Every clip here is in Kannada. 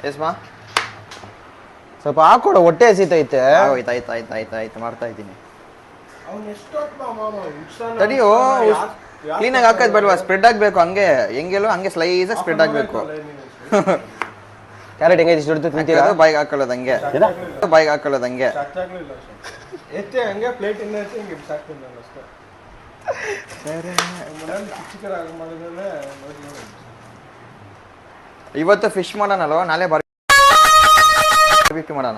ಎಸ್ಮಾ ಸ್ವಲ್ಪ ಹಾಕೊಡು, ಹೊಟ್ಟೆ ಹಸಿತೈತೆ. ಆಯ್ತು ಮಾಡ್ತಾ ಇದ್ದೀನಿ. ತಡಿಯೋ, ಕ್ಲೀನಾಗಿ ಹಾಕೋದು ಬೇಡವಾ? ಸ್ಪ್ರೆಡ್ ಆಗಬೇಕು, ಹಂಗೆ ಹೆಂಗೆಲ್ಲೋ ಹಂಗೆ ಸ್ಲೈಸಾಗಿ ಸ್ಪ್ರೆಡ್ ಆಗಬೇಕು. ಕ್ಯಾರೆಟ್ ಹೆಂಗೆ ಇಷ್ಟು ದೊಡ್ಡದು ತಿಂತೀರಾ? ಬಾಯಿಗೆ ಹಾಕೊಳ್ಳೋದು ಹಂಗೆ, ಬಾಯಿಗೆ ಹಾಕೊಳ್ಳೋದು ಹಂಗೆ. ಇವತ್ತು ಫಿಶ್ ಮಾಡೋಣಲ್ವ, ನಾಳೆ ಬಾರ್ಬಿಕ್ಯೂ ಮಾಡೋಣ.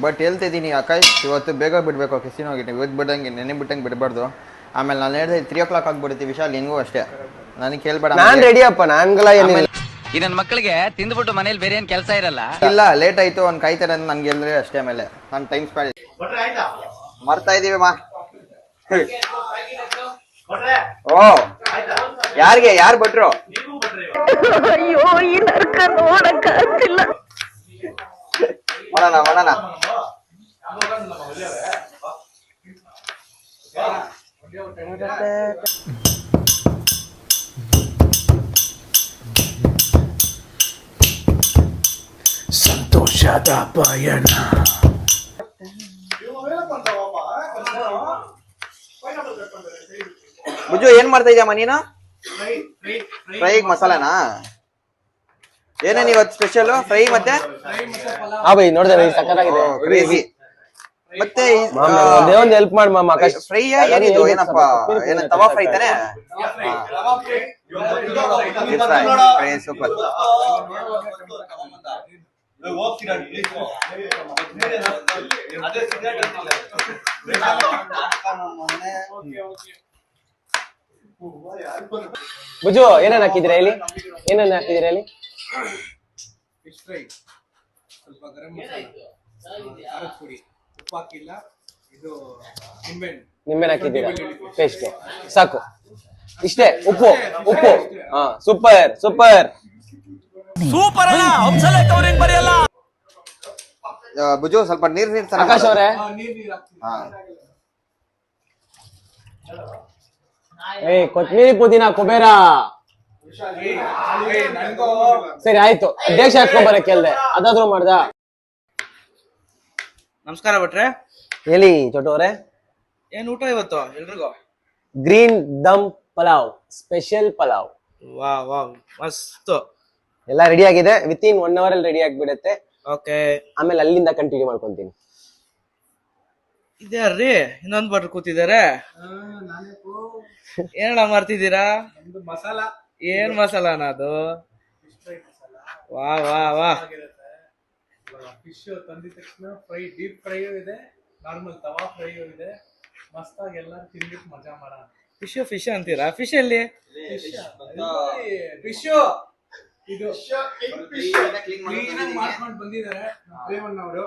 ಬಟ್ ಹೇಳ್ತಿದ್ದೀನಿ ಆಕಾಶ್, ಇವತ್ತು ಬೇಗ ಬಿಡಬೇಕು ಕೆಸಿನೋಗಿ. ಇವತ್ತು ಬಿಡಂಗೆ ನೆನೆ ಬಿಟ್ಟಂಗೆ ಬಿಡಬಾರ್ದು. ಆಮೇಲೆ ನಾನು ಹೇಳಿದೆ 3 o'clock ಆಗ್ಬಿಡ್ತೀವಿ. ವಿಶಾಲ್ ನಿನ್ಗೂ ಅಷ್ಟೇ, ನನಗೆ ಕೇಳ್ಬೇಡ. ನಾನು ರೆಡಿ ಅಪ್ಪ, ನಾನ್ಗೆಲ್ಲ ಏನಿಲ್ಲ. ಈ ನನ್ನ ಮಕ್ಕಳಿಗೆ ತಿಂದ್ಬಿಟ್ಟು ಮನೇಲಿ ಬೇರೆ ಏನ್ ಕೆಲಸ ಇರಲ್ಲ. ಇಲ್ಲ, ಲೇಟ್ ಆಯ್ತು ಅವ್ನು ಕಾಯ್ತಾರೆ ಅಂತ ನನ್ಗೆ ಹೇಳಿದ್ರೆ ಅಷ್ಟೇ. ಆಮೇಲೆ ನಾನು ಟೈಮ್ ಸ್ಪೆಂಡ್ ಮಾಡ್ತಾ ಇದೀವಿ ಮಾ. ಓ, ಯಾರಿಗೆ ಯಾರು ಭಟ್ರು? ಅಯ್ಯೋ, ಈ ನರ್ಕ ನೋಡಕ್ಕಾಗ್ತಿಲ್ಲ. ಮಾಡೋಣ. ಸಂತೋಷದ ಪಯಣ. ಬುಜ್ಜು, ಏನ್ ಮಾಡ್ತಾ ಇದೀಯಮ್ಮ ನೀನು? ಫ್ರೈಗೆ ಮಸಾಲಾನಾ? ಏನೇನು ಇವತ್ತು ಸ್ಪೆಷಲ್? ಫ್ರೈ ಮತ್ತೆ ನೋಡಿದ್ರೆ ಸಕ್ಕತ್ತಾಗಿದೆ. ಕ್ರೇಜಿ. ಮತ್ತೆ ಒಂದು ಹೆಲ್ಪ್ ಮಾಡಿ ಮಾಮ. ಫ್ರೈ ಏನಿದು? ಏನಪ್ಪ, ಏನ ತವಾ ಫ್ರೈ ತಾನೆ? Fry super. ಬುಜು, ಏನೇನ್ ಹಾಕಿದಿರಾ ಇಲ್ಲಿ? ಫಿಶ್ ಫ್ರೈ, ಸ್ವಲ್ಪ ಗರಂ ಮಸಾಲ, ಖಾರದ ಪುಡಿ, ಉಪ್ಪು ಹಾಕಿಲ್ಲ. ಇದು ನಿಂಬೆಹಣ್ಣು ಹಾಕಿದ್ದೀರಾ? ಪೇಸ್ಟ್ ಸಾಕು, ಇಷ್ಟೇ. ಉಪ್ಪು. ಹಾ, ಸೂಪರ್. ಬರೆಯಲ್ಲ. ಬುಜು, ಸ್ವಲ್ಪ ನೀರ್ ಆಕಾಶ್ ಅವರೇ, ಕೊತ್ಮೀರಿ ಪುದೀನ ಕುಬೇರ. ಸರಿ ಆಯ್ತು, ಅಧ್ಯಕ್ಷ ಹಾಕೊಂಡ್ ಬರಕ್ಕೆ ಹೇಳ್ದೆ, ಅದಾದ್ರೂ ಮಾಡ್ದ. ನಮಸ್ಕಾರ ಭಟ್ರೆ. ಹೇಳಿ ಚೋಟು ಅವರೇ, ಏನ್ ಊಟ ಇವತ್ತು ಎಲ್ರಿಗೂ? ಗ್ರೀನ್ ದಮ್ ಪಲಾವ್, ಸ್ಪೆಷಲ್ ಪಲಾವ್. ವಾ ಮಸ್ತ್. ಎಲ್ಲ ರೆಡಿ ಆಗಿದೆ. ವಿತಿನ್ 1 hour ಅಲ್ಲಿ ರೆಡಿ ಆಗ್ಬಿಡತ್ತೆ. ಓಕೆ, ಆಮೇಲೆ ಅಲ್ಲಿಂದ ಕಂಟಿನ್ಯೂ ಮಾಡ್ಕೊಂತೀನಿ. ಇದ್ಯಾರ್ರಿ ಇನ್ನೊಂದ್ ಭಟ್ರು ಕೂತಿದ್ದಾರೆ? ಏನಣ್ಣ ಮಾಡ್ತಿದ್ದೀರಾ? ಮಸಾಲ. ಏನ್ ಮಸಾಲಾನ ಅದು? ವಾ ಫಿಶ್ ತಂದಿದ ತಕ್ಷಣ ಫ್ರೈ, ಡೀಪ್ ಫ್ರೈ ಇದೆ, ನಾರ್ಮಲ್ ತವಾ ಫ್ರೈ ಇದೆ. ಮಸ್ತಾಗಿ ಎಲ್ಲರೂ ತಿನ್ಬಿಟ್ಟು ಮಜಾ ಮಾಡೋಣ. ಫಿಶ್ ಅಂತೀರಾ? ಫಿಶ್ ಎಲ್ಲಿ? ಫಿಶ್ ಇದು ಕ್ಲೀನ್ ಮಾಡ್ಕೊಂಡು ಬಂದಿದ್ದಾರೆ ಪ್ರೇಮಣ್ಣ ಅವರು.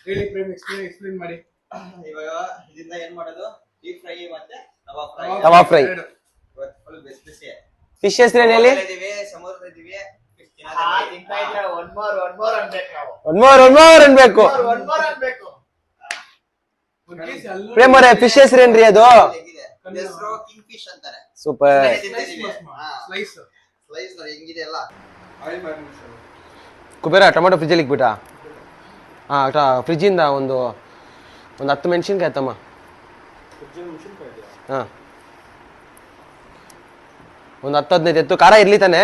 ಹೇಳಿ ಪ್ರೇಮ್, ಎಕ್ಸ್ಪ್ಲೇನ್ ಮಾಡಿ. ಇವಾಗ ಇದರಿಂದ ಏನ್ ಮಾಡೋದು? ಡೀಪ್ ಫ್ರೈ ಮತ್ತೆ ತವಾ ಫ್ರೈ. ಫಿಶ್ ಹೆಸರೇನು ಹೇಳಿ? ಸಮುದ್ರ ಇದೀವಿ. ಅನ್ಬೇಕು. ಪ್ರೇಮ್ ಅವರೇ, ಫಿಶ್ ಹೆಸರೇನ್ರಿ ಅದು? ಕಿಂಗ್ ಫಿಶ್ ಅಂತಾರೆ. ಸೂಪರ್. ಸ್ಲೈಸ್ ಹೆಂಗಿದೆ ಎಲ್ಲ. ಕುಬೇರ, ಟೊಮೆಟೊ ಫ್ರಿಜ್ಜಲ್ಲಿ ಇಕ್ಬಿಟ್ಟ. ಫ್ರಿಜ್ಜಿಂದ ಒಂದು 10 ಮೆಣಸಿನ್ಕಾಯಿ ಆಯ್ತಮ್ಮ. ಹಾ, ಒಂದು 10-15 ಎತ್ತು. ಖಾರ ಇರ್ಲಿ ತಾನೆ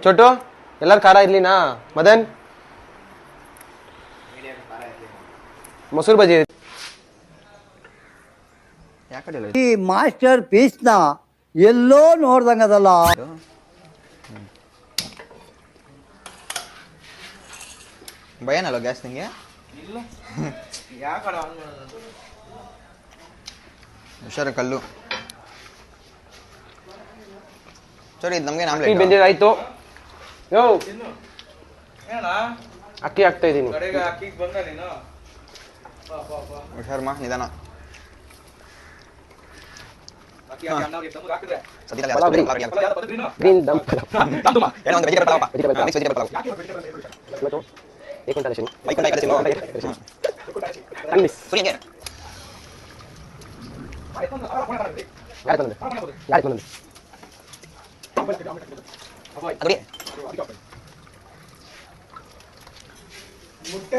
ಚೋಟು? ಎಲ್ಲಾರು ಖಾರ ಇರ್ಲಿನಾ? ಮದನ್, ಮೊಸರು ಬಜ್ಜಿ. ಈ ಮಾಸ್ಟರ್ ಪೀಸ್ನ ಎಲ್ಲೋ ನೋಡ್ದಂಗದಲ್ಲ. ಭಯನಲ್ಲ ಗ್ಯಾಸ್ ನಿಂಗೆ? ಹುಷಾರ ಕಲ್ಲು. ಸರಿ, ನಮ್ಗೆ ಆಮ್ಲೆಟ್ ಬೆಂದಿದ್ದಾಯ್ತು. ಅಕ್ಕಿ ಹಾಕ್ತಾ ಇದೀನಿ. ಹುಷಾರಮ್ಮ, ನಿಧಾನ. ಗ್ರೀನ್ ದಮ್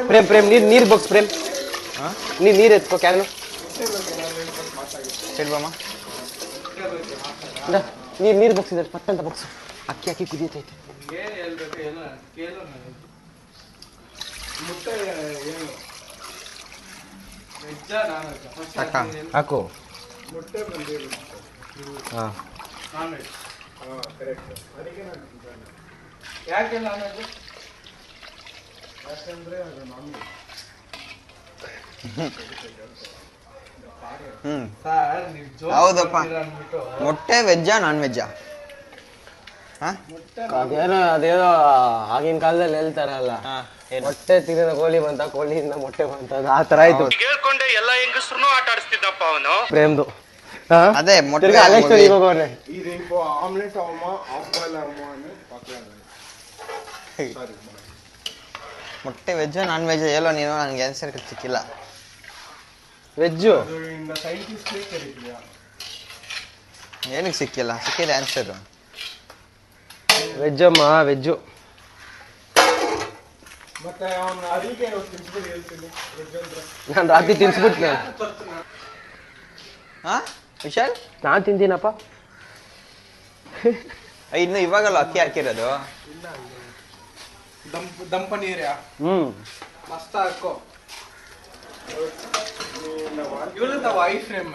ಪ್ರೇಮ್ ಪ್ರೇಮ್ ನೀರ್ ಬಾಕ್ಸ್ ಪ್ರೇಮ್ ನೀರ್ ಎತ್ಕೋ ಕ್ಯಾನು ಹೇಳ್ಬಮ್ಮ. ನೀರ್ ಬಾಕ್ಸ್ ಇದೆ ಪಟ್ಟಂತ ಬಾಕ್ಸ್ ಅಕ್ಕಿ ಕುದಿಯತೈತೆ. ಏನ್ ಹೇಳ್ಬೇಕು ಕೇಳು ನಾನು. ಮುಟ್ಟೆ ಏನು ವೆಜ್ಜ ನಾನ್ ವೆಜ್ಜ ಅಕ್ಕ. ಹಾಕು. ಮುಟ್ಟೆ ಬಂದಿಲ್ಲ ಹಾ ನಾನ್ ವೆಜ್. ಕರೆಕ್ಟ್. ಅದಕ್ಕೆ ನಾನು ತಿಂತಾನೆ. ಯಾಕೆ ನಾನ್ ವೆಜ್? ಯಾಕಂದ್ರೆ ಅದು ನಾನ್ ವೆಜ್. ಸರ್ ನೀವು ಜೋಕ್ ಹೌದಪ್ಪ. ಮಾಡ್ತೀರಾ ಅಂದ್ಬಿಟ್ಟು ಮೊಟ್ಟೆ ವೆಜ್ಜಾ ನಾನ್ ವೆಜ್ಜಾ? ಅದೇನೋ ಆಗಿನ ಕಾಲದಲ್ಲಿ ಹೇಳ್ತಾರಲ್ಲ, ಮೊಟ್ಟೆ ತಿನ್ನದ ಕೋಳಿ ಬಂತ, ಕೋಳಿಯಿಂದ ಮೊಟ್ಟೆ ಬಂತ, ಆ ತರ ಆಯ್ತು. ಕೇಳ್ಕೊಂಡೆ ಎಲ್ಲ ಹೆಂಗಸ್ರು ಆಟ ಆಡಿಸ್ತಿದ್ದಪ್ಪ ಅವನು. ಪ್ರೇಮ್ದು ಅದೇ ಮೊಟ್ಟೆ ಆಮ್ಲೆಟ್ ಅವಮ್ಮ ಹಾಫ್ ಬಾಯ್ಲ್ ಅವಮ್ಮ ಮೊಟ್ಟೆ ವೆಜ್ಜಾ ನಾನ್ ವೆಜ್ಜಾ ಹೇಳೋ ನೀನು, ನನಗೆ ಆನ್ಸರ್ ಸಿಕ್ಕಿಲ್ಲ. ವೆಜ್ಜು ಸೈಂಟಿಸ್ಟ್ ಕರೀತೀಯಾ? ಏನಕ್ಕೆ ಸಿಕ್ಕಿಲ್ಲ? ಸಿಕ್ಕಿದೆ ಆನ್ಸರು. ವೆಜ್ಜಮ್ಮ ವೆಜ್ಜು. ಮತ್ತೆ ಅವನು ಅಡಿಗೆ ತಿನ್ಸ್ಬಿಟ್ಟು ಹೇಳ್ತೀನಿ ವೆಜ್ ಅಂದ್ರೆ. ನಾನು ರಾತ್ರಿ ತಿನ್ಸ್ಬಿಟ್ನೆ. ಹಾ ವಿಶಾಲ್, ನಾನ್ ತಿಂತೀನಪ್ಪ. ಇನ್ನು ಇವಾಗಲ್ಲ ಅಕ್ಕಿ ಹಾಕಿರೋದು. ದಮ್ ಪನೀರ್ಯಾ? ಮಸ್ತ್ ಹಾಕೋ. ಇವಳು ದ ವೈಫ್ ಫ್ರೇಮ್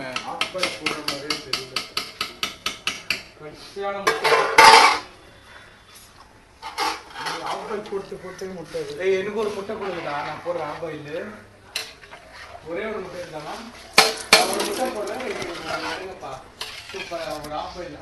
எனக்கு ஒரு முட்டை கொடுக்குதா? நான் போடுறேன் ஆபாயில் ஒரே ஒரு முட்டை இருந்தாலும் ஒரு முட்டை போடுறேன். சூப்பர். ஒரு ஆபாயில்